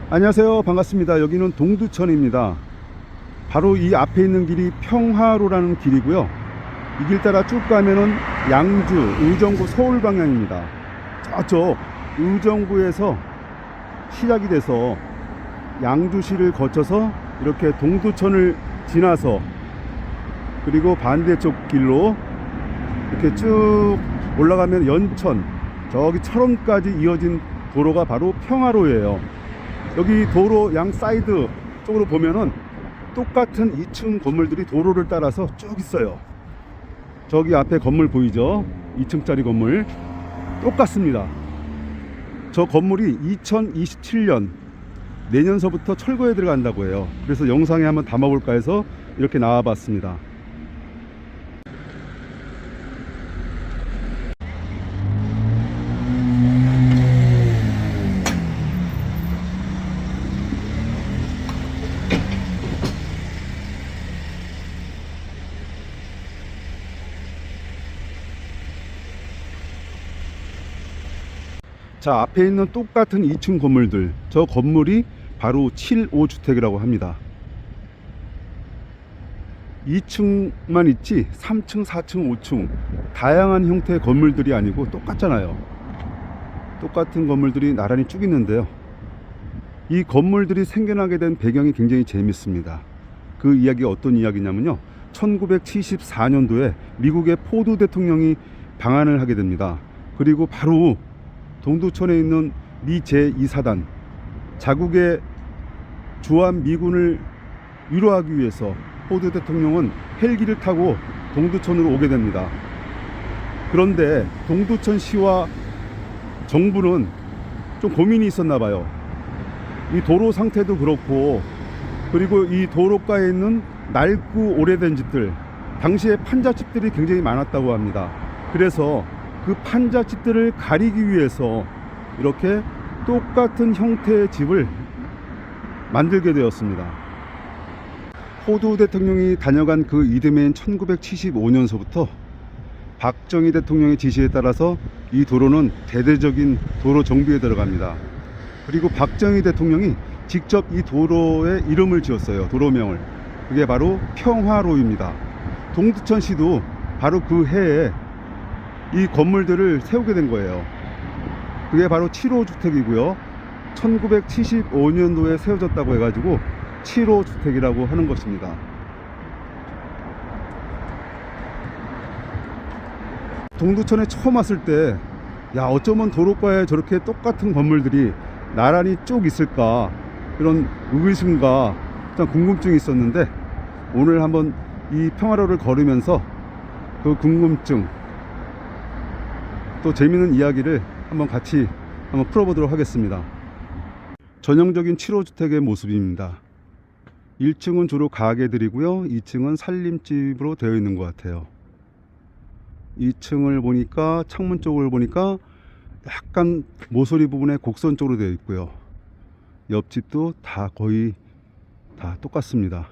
안녕하세요. 반갑습니다. 여기는 동두천입니다. 바로 이 앞에 있는 길이 평화로라는 길이고요. 이 길 따라 쭉 가면은 양주, 의정부 서울 방향입니다. 저쪽 의정부에서 시작이 돼서 양주시를 거쳐서 이렇게 동두천을 지나서 그리고 반대쪽 길로 이렇게 쭉 올라가면 연천, 저기 철원까지 이어진 도로가 바로 평화로예요. 여기 도로 양 사이드 쪽으로 보면은 똑같은 2층 건물들이 도로를 따라서 쭉 있어요. 저기 앞에 건물 보이죠? 2층짜리 건물 똑같습니다. 저 건물이 2027년 내년서부터 철거에 들어간다고 해요. 그래서 영상에 한번 담아볼까 해서 이렇게 나와봤습니다. 자, 앞에 있는 똑같은 2층 건물들, 저 건물이 바로 7호주택이라고 합니다. 2층만 있지 3층, 4층, 5층 다양한 형태의 건물들이 아니고 똑같잖아요. 똑같은 건물들이 나란히 쭉 있는데요. 이 건물들이 생겨나게 된 배경이 굉장히 재밌습니다. 그 이야기가 어떤 이야기냐면요, 1974년도에 미국의 포드 대통령이 방한을 하게 됩니다. 그리고 바로 동두천에 있는 미 제2사단, 자국의 주한 미군을 위로하기 위해서 포드 대통령은 헬기를 타고 동두천으로 오게 됩니다. 그런데 동두천시와 정부는 좀 고민이 있었나 봐요. 이 도로 상태도 그렇고, 그리고 이 도로가에 있는 낡고 오래된 집들, 당시에 판잣집들이 굉장히 많았다고 합니다. 그래서 그 판잣집들을 가리기 위해서 이렇게 똑같은 형태의 집을 만들게 되었습니다. 포드 대통령이 다녀간 그 이듬해인 1975년서부터 박정희 대통령의 지시에 따라서 이 도로는 대대적인 도로 정비에 들어갑니다. 그리고 박정희 대통령이 직접 이 도로에 이름을 지었어요. 도로명을. 그게 바로 평화로입니다. 동두천시도 바로 그 해에 이 건물들을 세우게 된 거예요. 그게 바로 7호 주택이고요. 1975년도에 세워졌다고 해가지고 7호 주택이라고 하는 것입니다. 동두천에 처음 왔을 때, 야, 어쩌면 도로가에 저렇게 똑같은 건물들이 나란히 쭉 있을까, 이런 의구심과 궁금증이 있었는데, 오늘 한번 이 평화로를 걸으면서 그 궁금증, 또 재미있는 이야기를 한번 같이 풀어보도록 하겠습니다. 전형적인 7호 주택의 모습입니다. 1층은 주로 가게들이고요, 2층은 살림집으로 되어 있는 것 같아요. 2층을 보니까, 창문 쪽을 보니까 약간 모서리 부분에 곡선 쪽으로 되어 있고요. 옆집도 다 거의 다 똑같습니다.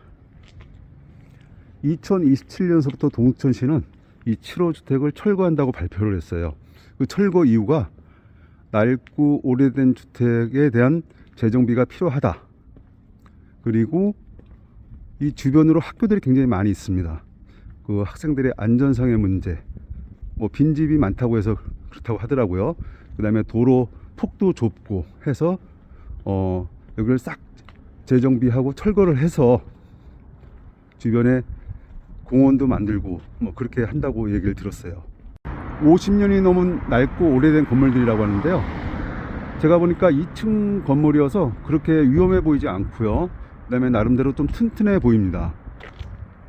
2027년서부터 동두천시는 이 7호 주택을 철거한다고 발표를 했어요. 그 철거 이유가 낡고 오래된 주택에 대한 재정비가 필요하다. 그리고 이 주변으로 학교들이 굉장히 많이 있습니다. 그 학생들의 안전상의 문제, 뭐 빈집이 많다고 해서 그렇다고 하더라고요. 그 다음에 도로 폭도 좁고 해서 여기를 싹 재정비하고 철거를 해서 주변에 공원도 만들고 뭐 그렇게 한다고 얘기를 들었어요. 50년이 넘은 낡고 오래된 건물들이라고 하는데요, 제가 보니까 2층 건물이어서 그렇게 위험해 보이지 않고요, 그 다음에 나름대로 좀 튼튼해 보입니다.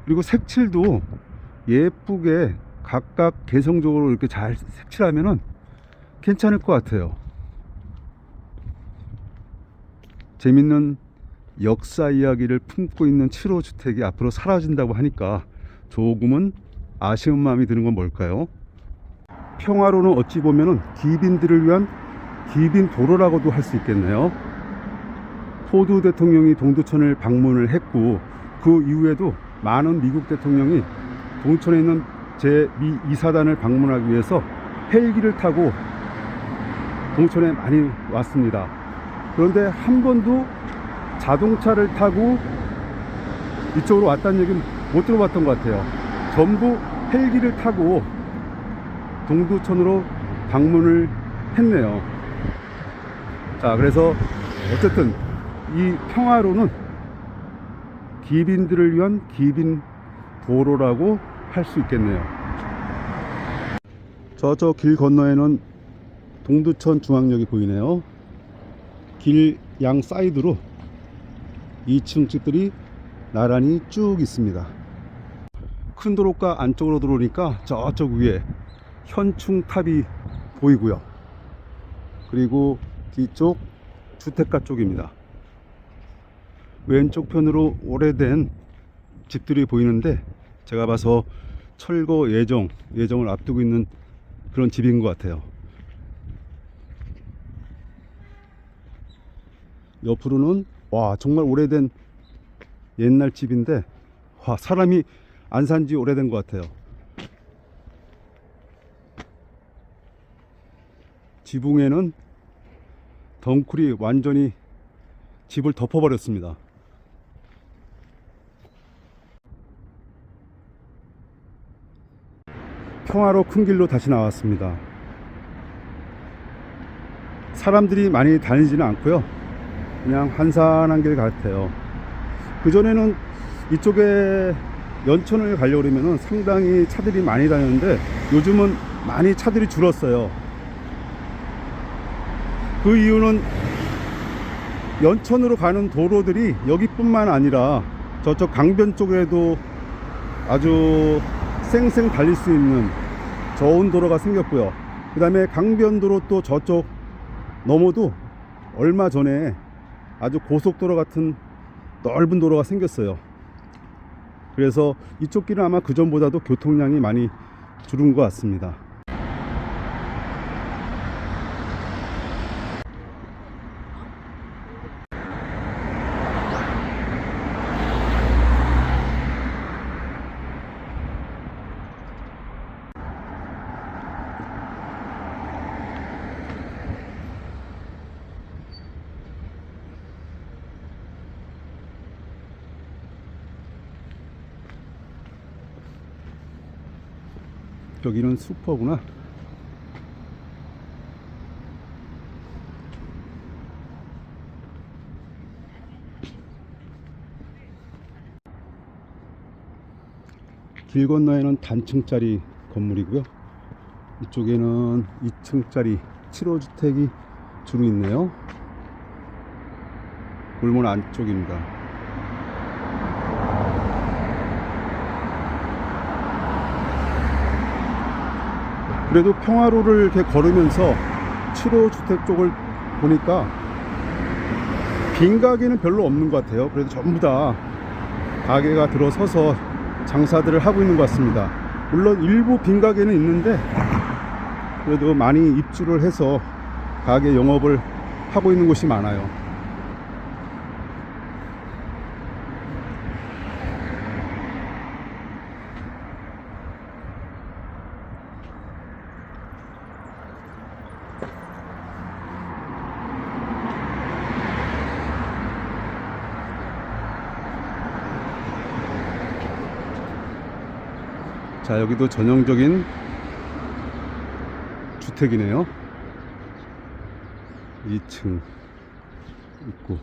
그리고 색칠도 예쁘게 각각 개성적으로 이렇게 잘 색칠하면은 괜찮을 것 같아요. 재밌는 역사 이야기를 품고 있는 7호 주택이 앞으로 사라진다고 하니까 조금은 아쉬운 마음이 드는 건 뭘까요? 평화로는 어찌 보면은 기빈들을 위한 기빈 도로라고도 할 수 있겠네요. 포드 대통령이 동두천을 방문을 했고, 그 이후에도 많은 미국 대통령이 동두천에 있는 제2 2사단을 방문하기 위해서 헬기를 타고 동두천에 많이 왔습니다. 그런데 한 번도 자동차를 타고 이쪽으로 왔다는 얘기는 못 들어봤던 것 같아요. 전부 헬기를 타고 동두천으로 방문을 했네요. 자, 그래서 어쨌든 이 평화로는 기빈들을 위한 기빈 도로라고 할 수 있겠네요. 저쪽 길 건너에는 동두천 중앙역이 보이네요. 길 양 사이드로 2층 집들이 나란히 쭉 있습니다. 큰 도로가 안쪽으로 들어오니까 저쪽 위에 현충탑이 보이고요. 그리고 뒤쪽 주택가 쪽입니다. 왼쪽 편으로 오래된 집들이 보이는데 제가 봐서 철거 예정을 앞두고 있는 그런 집인 것 같아요. 옆으로는 와, 정말 오래된 옛날 집인데, 와, 사람이 안 산지 오래된 것 같아요. 지붕에는 덩쿨이 완전히 집을 덮어버렸습니다. 평화로 큰 길로 다시 나왔습니다. 사람들이 많이 다니지는 않고요. 그냥 한산한 길 같아요. 그전에는 이쪽에 연천을 가려고 그러면 상당히 차들이 많이 다녔는데 요즘은 많이 차들이 줄었어요. 그 이유는 연천으로 가는 도로들이 여기뿐만 아니라 저쪽 강변 쪽에도 아주 쌩쌩 달릴 수 있는 좋은 도로가 생겼고요. 그 다음에 강변도로 또 저쪽 넘어도 얼마 전에 아주 고속도로 같은 넓은 도로가 생겼어요. 그래서 이쪽 길은 아마 그전보다도 교통량이 많이 줄은 것 같습니다. 여기는 슈퍼구나. 길 건너에는 단층짜리 건물이고요. 이쪽에는 2층짜리 7호주택이 주로 있네요. 골문 안쪽입니다. 그래도 평화로를 이렇게 걸으면서 7호 주택 쪽을 보니까 빈 가게는 별로 없는 것 같아요. 그래도 전부 다 가게가 들어서서 장사들을 하고 있는 것 같습니다. 물론 일부 빈 가게는 있는데 그래도 많이 입주를 해서 가게 영업을 하고 있는 곳이 많아요. 자, 여기도 전형적인 주택이네요. 2층 있고,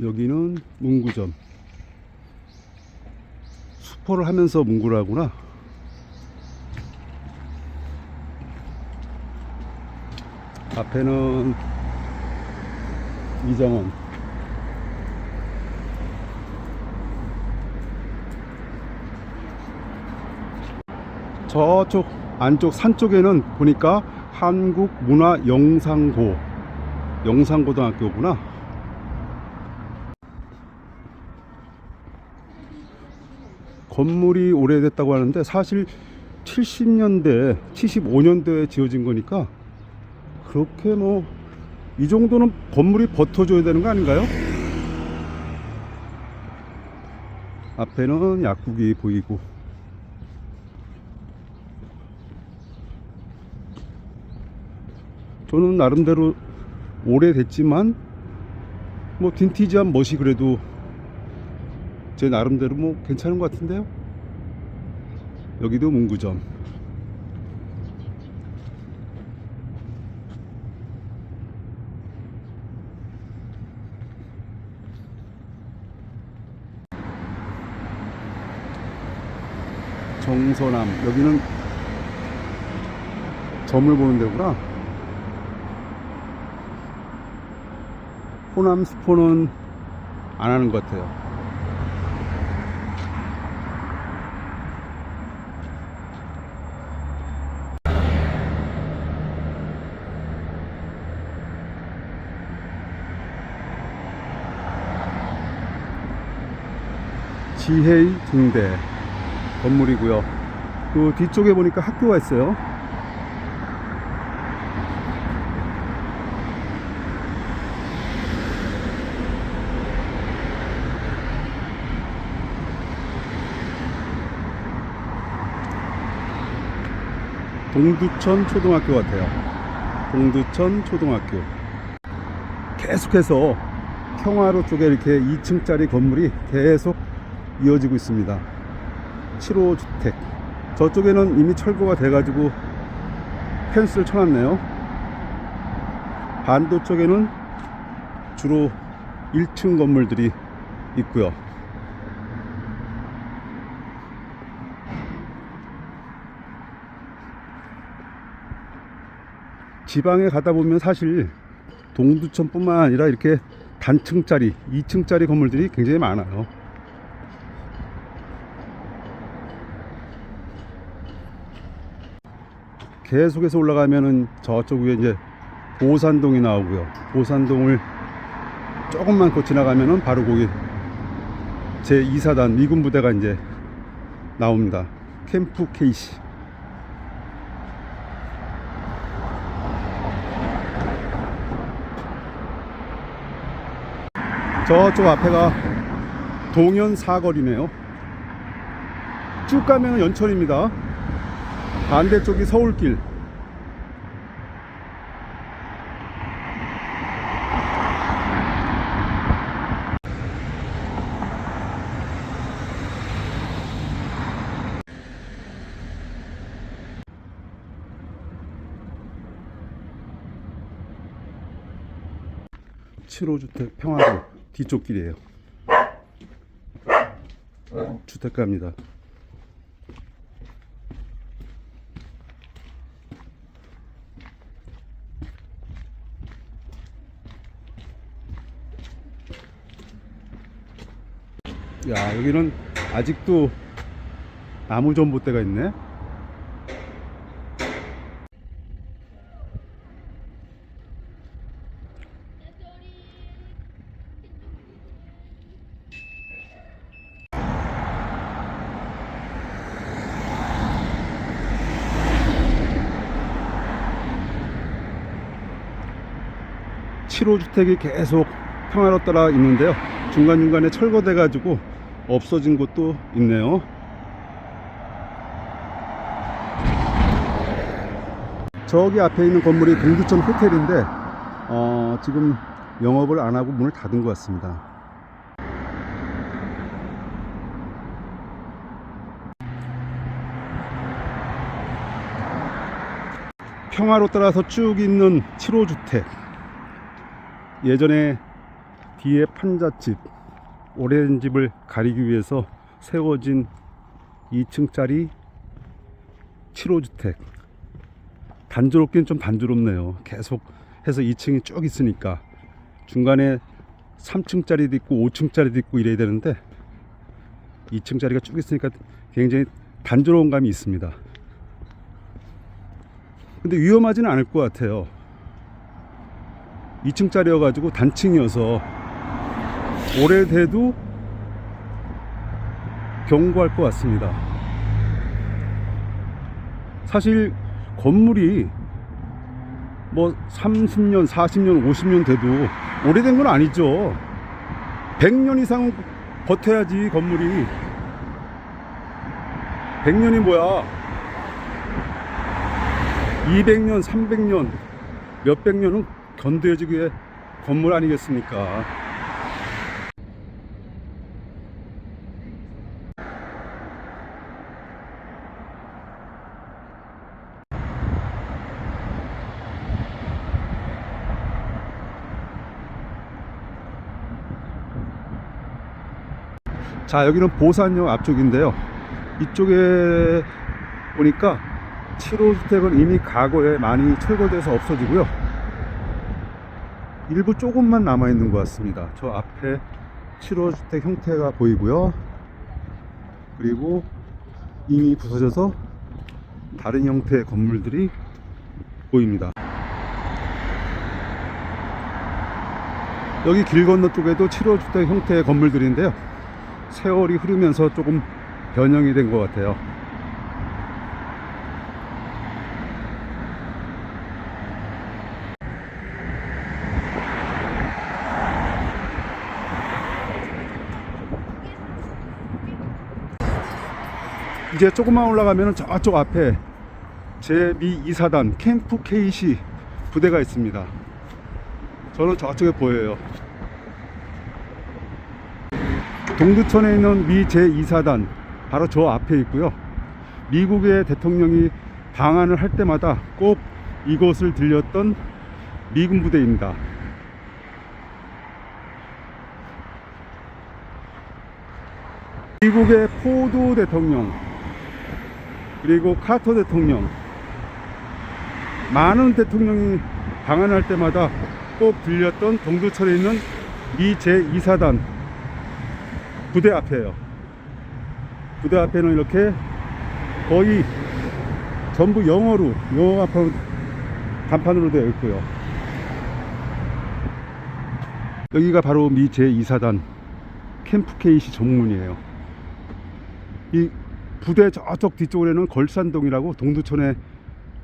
여기는 문구점. 수포를 하면서 문구를 하구나. 앞에는 이정원. 저쪽 안쪽 산 쪽에는 보니까 한국문화영상고등학교구나. 건물이 오래됐다고 하는데 사실 70년대, 75년대에 지어진 거니까 그렇게 뭐 이 정도는 건물이 버텨줘야 되는 거 아닌가요? 앞에는 약국이 보이고, 저는 나름대로 오래됐지만 뭐 빈티지한 멋이 그래도 제 나름대로 뭐 괜찮은 것 같은데요. 여기도 문구점. 정서남, 여기는 점을 보는 데구나. 호남 스포는 안 하는 것 같아요. 지혜의 등대 건물이고요. 그 뒤쪽에 보니까 학교가 있어요. 동두천 초등학교 같아요. 동두천 초등학교. 계속해서 평화로 쪽에 이렇게 2층짜리 건물이 계속 이어지고 있습니다. 7호 주택. 저쪽에는 이미 철거가 돼가지고 펜스를 쳐놨네요. 반도 쪽에는 주로 1층 건물들이 있고요. 지방에 가다 보면 사실 동두천뿐만 아니라 이렇게 단층짜리, 2층짜리 건물들이 굉장히 많아요. 계속해서 올라가면은 저쪽 위에 이제 보산동이 나오고요. 보산동을 조금만 더 지나가면은 바로 거기 제2사단 미군 부대가 이제 나옵니다. 캠프 KC. 저쪽 앞에가 동현 사거리네요. 쭉 가면 연천입니다. 반대쪽이 서울길. 칠호주택 평화도 뒤쪽 길이에요. 주택가입니다. 야, 여기는 아직도 나무 전봇대가 있네. 칠호주택이 계속 평화로 따라 있는데요. 중간중간에 철거돼 가지고 없어진 곳도 있네요. 저기 앞에 있는 건물이 동두천 호텔인데 지금 영업을 안 하고 문을 닫은 것 같습니다. 평화로 따라서 쭉 있는 7호주택. 예전에 뒤에 판잣집, 오래된 집을 가리기 위해서 세워진 2층짜리 7호주택. 단조롭긴 좀 단조롭네요. 계속 해서 2층이 쭉 있으니까. 중간에 3층짜리도 있고 5층짜리도 있고 이래야 되는데 2층짜리가 쭉 있으니까 굉장히 단조로운 감이 있습니다. 근데 위험하지는 않을 것 같아요. 2층짜리여 가지고 단층이어서 오래돼도 경고할 것 같습니다. 사실 건물이 뭐 30년, 40년, 50년 돼도 오래된 건 아니죠. 100년 이상 버텨야지 건물이. 100년이 뭐야, 200년, 300년 몇백 년은 견뎌지기에 건물 아니겠습니까? 자, 여기는 보산역 앞쪽인데요. 이쪽에 보니까 7호주택은 이미 과거에 많이 철거돼서 없어지고요. 일부 조금만 남아있는 것 같습니다. 저 앞에 7호주택 형태가 보이고요. 그리고 이미 부서져서 다른 형태의 건물들이 보입니다. 여기 길 건너 쪽에도 7호주택 형태의 건물들인데요. 세월이 흐르면서 조금 변형이 된 것 같아요. 이제 조금만 올라가면 저쪽 앞에 제2 이사단 캠프 KC 부대가 있습니다. 저는 저쪽에 보여요. 동두천에 있는 미 제2사단 바로 저 앞에 있고요. 미국의 대통령이 방한을 할 때마다 꼭 이곳을 들렸던 미군 부대입니다. 미국의 포드 대통령, 그리고 카터 대통령, 많은 대통령이 방한할 때마다 꼭 들렸던 동두천에 있는 미 제2사단 부대 앞이에요. 부대 앞에는 이렇게 거의 전부 영어 간판으로 되어 있고요. 여기가 바로 미 제2사단 캠프 KC 정문이에요. 이 부대 저쪽 뒤쪽에는 걸산동이라고 동두천에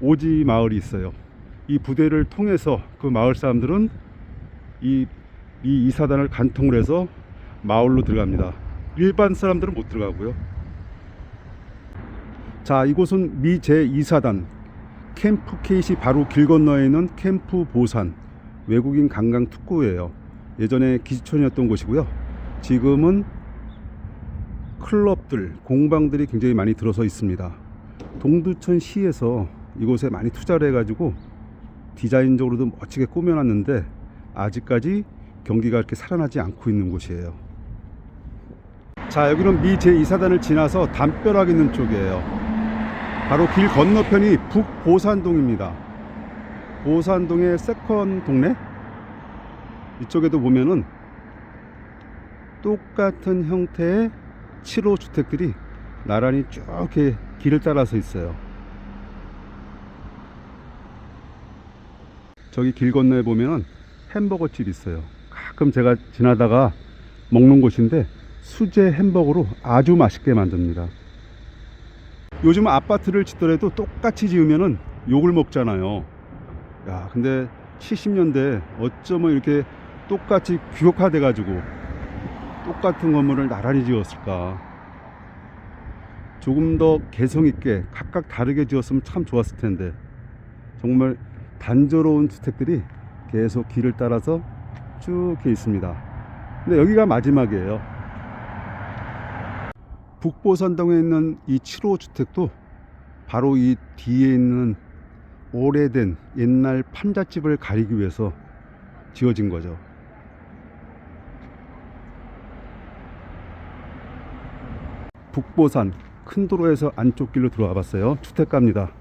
오지 마을이 있어요. 이 부대를 통해서 그 마을 사람들은 이 이사단을 간통을 해서 마을로 들어갑니다. 일반 사람들은 못 들어가고요. 자, 이곳은 미 제2사단 캠프 KC 바로 길 건너에 있는 캠프 보산 외국인 관광 특구예요. 예전에 기지촌이었던 곳이고요. 지금은 클럽들, 공방들이 굉장히 많이 들어서 있습니다. 동두천 시에서 이곳에 많이 투자를 해가지고 디자인적으로도 멋지게 꾸며놨는데 아직까지 경기가 이렇게 살아나지 않고 있는 곳이에요. 자, 여기는 미 제2사단을 지나서 담벼락 있는 쪽이에요. 바로 길 건너편이 북보산동입니다. 보산동의 세컨 동네? 이쪽에도 보면은 똑같은 형태의 7호 주택들이 나란히 쭉 이렇게 길을 따라서 있어요. 저기 길 건너에 보면은 햄버거 집 있어요. 가끔 제가 지나다가 먹는 곳인데 수제 햄버거로 아주 맛있게 만듭니다. 요즘 아파트를 짓더라도 똑같이 지으면은 욕을 먹잖아요. 야, 근데 70년대 어쩌면 이렇게 똑같이 규격화돼 가지고 똑같은 건물을 나란히 지었을까. 조금 더 개성 있게 각각 다르게 지었으면 참 좋았을 텐데. 정말 단조로운 주택들이 계속 길을 따라서 쭉 이렇게 있습니다. 근데 여기가 마지막이에요. 북보산동에 있는 이 7호 주택도 바로 이 뒤에 있는 오래된 옛날 판잣집을 가리기 위해서 지어진 거죠. 북보산 큰 도로에서 안쪽 길로 들어와 봤어요. 주택가입니다.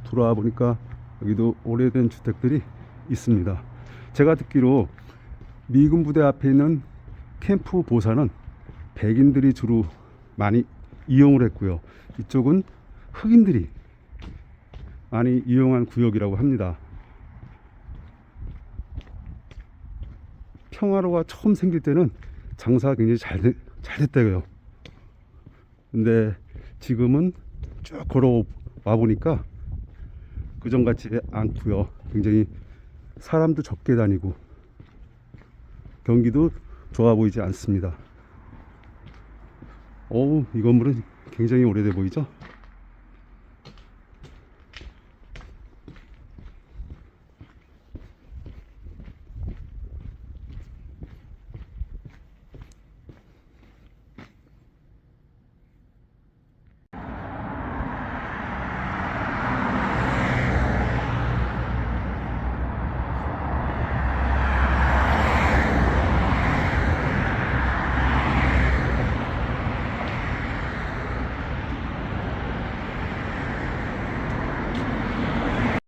돌아와 보니까 여기도 오래된 주택들이 있습니다. 제가 듣기로 미군 부대 앞에 있는 캠프 보산은 백인들이 주로 많이 이용을 했고요. 이쪽은 흑인들이 많이 이용한 구역이라고 합니다. 평화로가 처음 생길 때는 장사가 굉장히 잘 됐대요. 근데 지금은 쭉 걸어와 보니까 그전 같지 않고요. 굉장히 사람도 적게 다니고 경기도 좋아 보이지 않습니다. 이 건물은 굉장히 오래돼 보이죠?